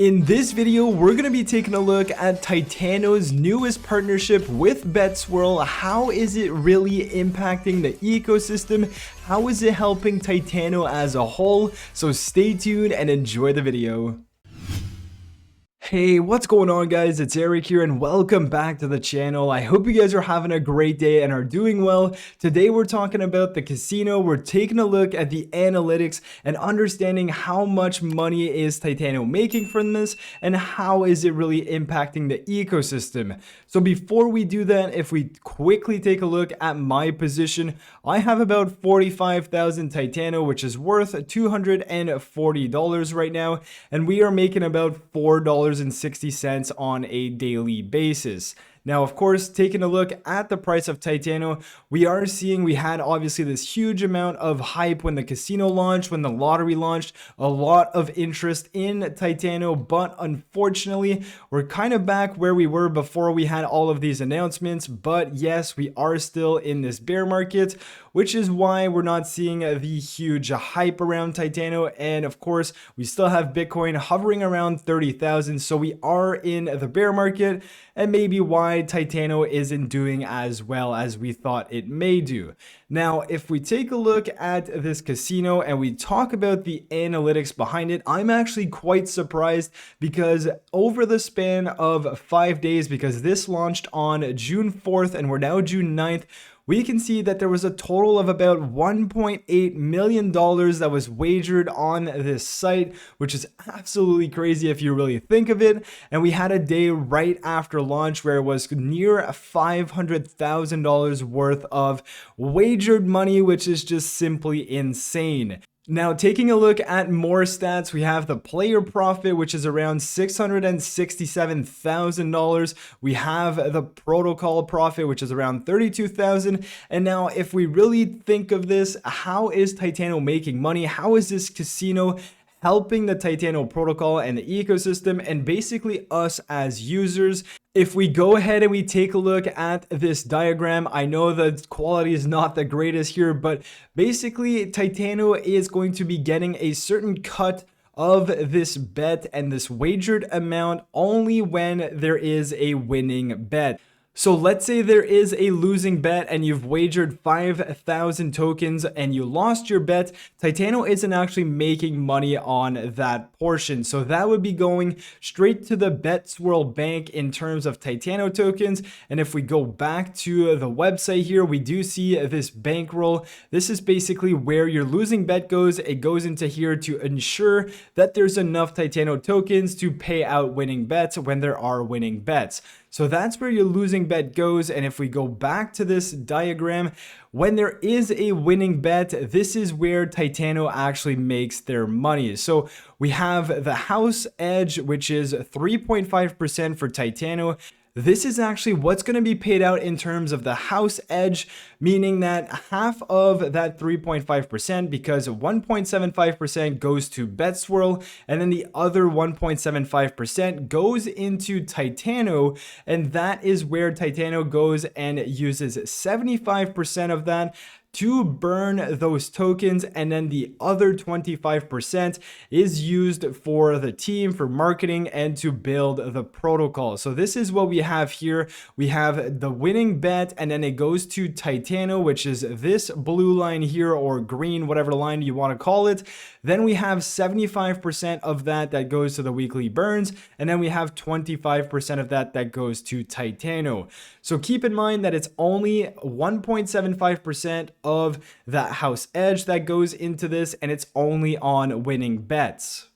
In this video, we're going to be taking a look at Titano's newest partnership with BetSwirl. How is it really impacting the ecosystem? How is it helping Titano as a whole? So stay tuned and enjoy the video. Hey, what's going on, guys? It's Eric here and welcome back to the channel. I hope you guys are having a great day and are doing well. Today we're talking about the casino. We're taking a look at the analytics and understanding how much money is Titano making from this and how is it really impacting the ecosystem. So before we do that, if we quickly take a look at my position, I have about 45,000 Titano, which is worth $240 right now, and we are making about $4.60 on a daily basis. Now, of course, taking a look at the price of Titano, we are seeing we had obviously this huge amount of hype when the casino launched, when the lottery launched, a lot of interest in Titano, but unfortunately, we're kind of back where we were before we had all of these announcements. But yes, we are still in this bear market, which is why we're not seeing the huge hype around Titano. And of course, we still have Bitcoin hovering around 30,000. So we are in the bear market, and maybe why Titano isn't doing as well as we thought it may do. Now, if we take a look at this casino and we talk about the analytics behind it, I'm actually quite surprised because over the span of 5 days, because this launched on June 4th and we're now June 9th, we can see that there was a total of about $1.8 million that was wagered on this site, which is absolutely crazy if you really think of it. And we had a day right after launch where it was near $500,000 worth of wagered money, which is just simply insane. Now, taking a look at more stats, we have the player profit, which is around $667,000. We have the protocol profit, which is around $32,000. And now, if we really think of this, how is Titano making money? How is this casino helping the Titano protocol and the ecosystem and basically us as users? If we go ahead and we take a look at this diagram, I know the quality is not the greatest here, but basically Titano is going to be getting a certain cut of this bet and this wagered amount only when there is a winning bet. So let's say there is a losing bet and you've wagered 5,000 tokens and you lost your bet. Titano isn't actually making money on that portion. So that would be going straight to the BetSwirl bank in terms of Titano tokens. And if we go back to the website here, we do see this bankroll. This is basically where your losing bet goes. It goes into here to ensure that there's enough Titano tokens to pay out winning bets when there are winning bets. So that's where your losing bet goes. And if we go back to this diagram, when there is a winning bet, this is where Titano actually makes their money. So we have the house edge, which is 3.5% for Titano. This is actually what's going to be paid out in terms of the house edge, meaning that half of that 3.5%, because 1.75% goes to BetSwirl, and then the other 1.75% goes into Titano, and that is where Titano goes and uses 75% of that to burn those tokens, and then the other 25% is used for the team, for marketing, and to build the protocol. So this is what we have here. We have the winning bet, and then it goes to Titano, which is this blue line here, or green, whatever line you want to call it. Then we have 75% of that goes to the weekly burns, and then we have 25% of that goes to Titano. So keep in mind that it's only 1.75% of that house edge that goes into this, and it's only on winning bets.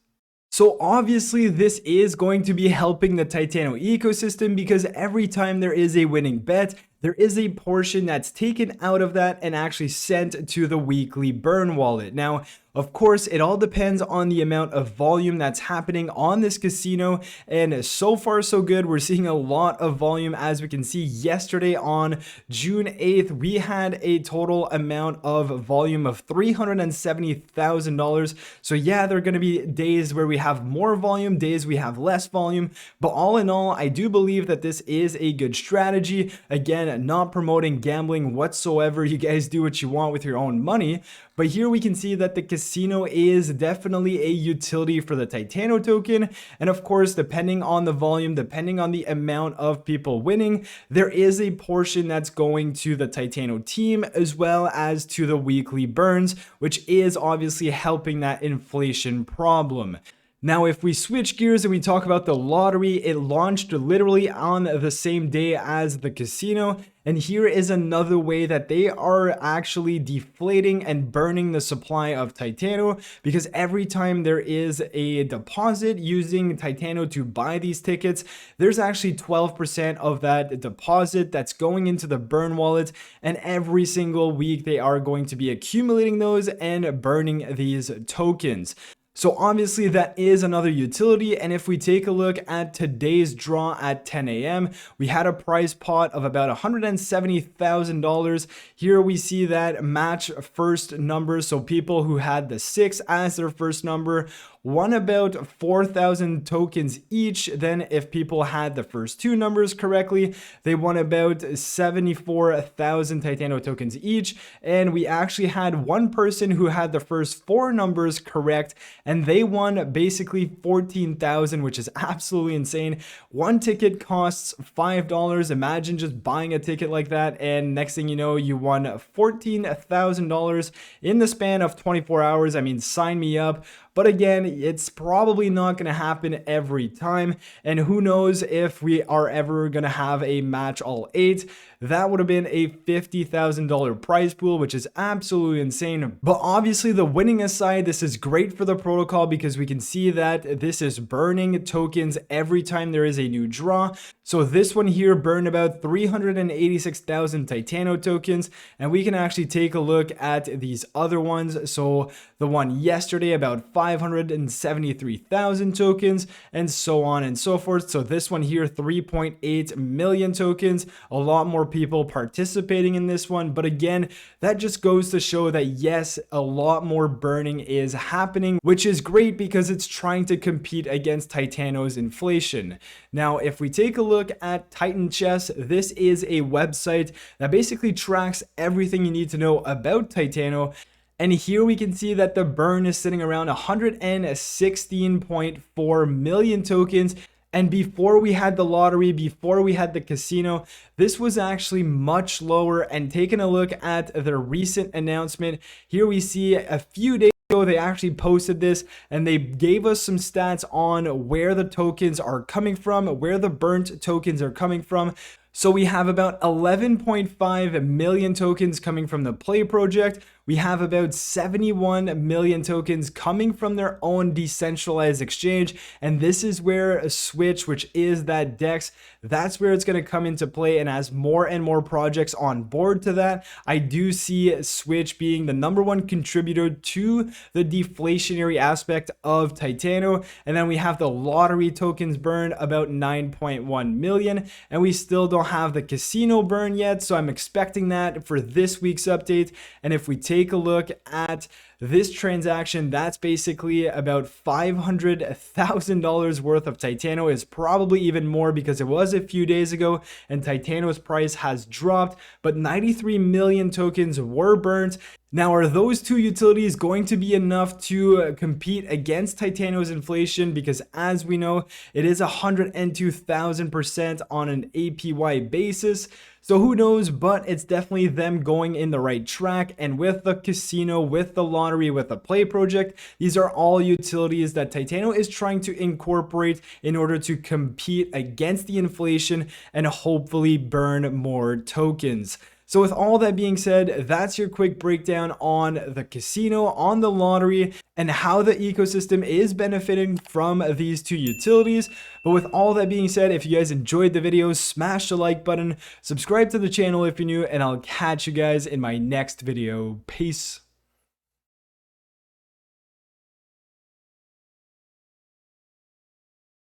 So obviously this is going to be helping the Titano ecosystem, because every time there is a winning bet, there is a portion that's taken out of that and actually sent to the weekly burn wallet. Now, of course, it all depends on the amount of volume that's happening on this casino, and so far so good. We're seeing a lot of volume. As we can see, yesterday on June 8th, we had a total amount of volume of $370,000. So yeah, there are going to be days where we have more volume, days we have less volume, but all in all, I do believe that this is a good strategy. Again, not promoting gambling whatsoever. You guys do what you want with your own money, but here we can see that the casino casino is definitely a utility for the Titano token. And of course, depending on the volume, depending on the amount of people winning, there is a portion that's going to the Titano team as well as to the weekly burns, which is obviously helping that inflation problem. Now, if we switch gears and we talk about the lottery, it launched literally on the same day as the casino. And here is another way that they are actually deflating and burning the supply of Titano, because every time there is a deposit using Titano to buy these tickets, there's actually 12% of that deposit that's going into the burn wallet. And every single week they are going to be accumulating those and burning these tokens. So obviously that is another utility. And if we take a look at today's draw at 10 a.m., we had a prize pot of about $170,000. Here we see that match first number. So people who had the 6 as their first number won about 4,000 tokens each. Then if people had the first 2 numbers correctly, they won about 74,000 Titano tokens each. And we actually had one person who had the first 4 numbers correct, and they won basically 14,000, which is absolutely insane. One ticket costs $5. Imagine just buying a ticket like that, and next thing you know, you won $14,000 in the span of 24 hours. I mean, sign me up. But again, it's probably not going to happen every time. And who knows if we are ever going to have a match all 8. That would have been a $50,000 prize pool, which is absolutely insane. But obviously, the winning aside, this is great for the protocol because we can see that this is burning tokens every time there is a new draw. So this one here burned about 386,000 Titano tokens. And we can actually take a look at these other ones. So the one yesterday, about 573,000 tokens, and so on and so forth. So this one here, 3.8 million tokens, a lot more people participating in this one. But again, that just goes to show that yes, a lot more burning is happening, which is great because it's trying to compete against Titano's inflation. Now, if we take a look at Titan Chess, this is a website that basically tracks everything you need to know about Titano. And here we can see that the burn is sitting around 116.4 million tokens. And before we had the lottery, before we had the casino, this was actually much lower. And taking a look at the recent announcement, here we see a few days ago, they actually posted this and they gave us some stats on where the tokens are coming from, where the burnt tokens are coming from. So we have about 11.5 million tokens coming from the Play project. We have about 71 million tokens coming from their own decentralized exchange. And this is where Switch, which is that DEX, that's where it's going to come into play. And as more and more projects on board to that, I do see Switch being the #1 contributor to the deflationary aspect of Titano. And then we have the lottery tokens burn, about 9.1 million. And we still don't have the casino burn yet. So I'm expecting that for this week's update. And if we take a look at this transaction, that's basically about $500,000 worth of Titano. Is probably even more because it was a few days ago and Titano's price has dropped, but 93 million tokens were burnt. Now, are those two utilities going to be enough to compete against Titano's inflation? Because as we know, it is 102,000% on an APY basis. So who knows, but it's definitely them going in the right track. And with the casino, with the lottery, with the Play project, these are all utilities that Titano is trying to incorporate in order to compete against the inflation and hopefully burn more tokens. So with all that being said, that's your quick breakdown on the casino, on the lottery, and how the ecosystem is benefiting from these two utilities. But with all that being said, if you guys enjoyed the video, smash the like button, subscribe to the channel if you're new, and I'll catch you guys in my next video. Peace.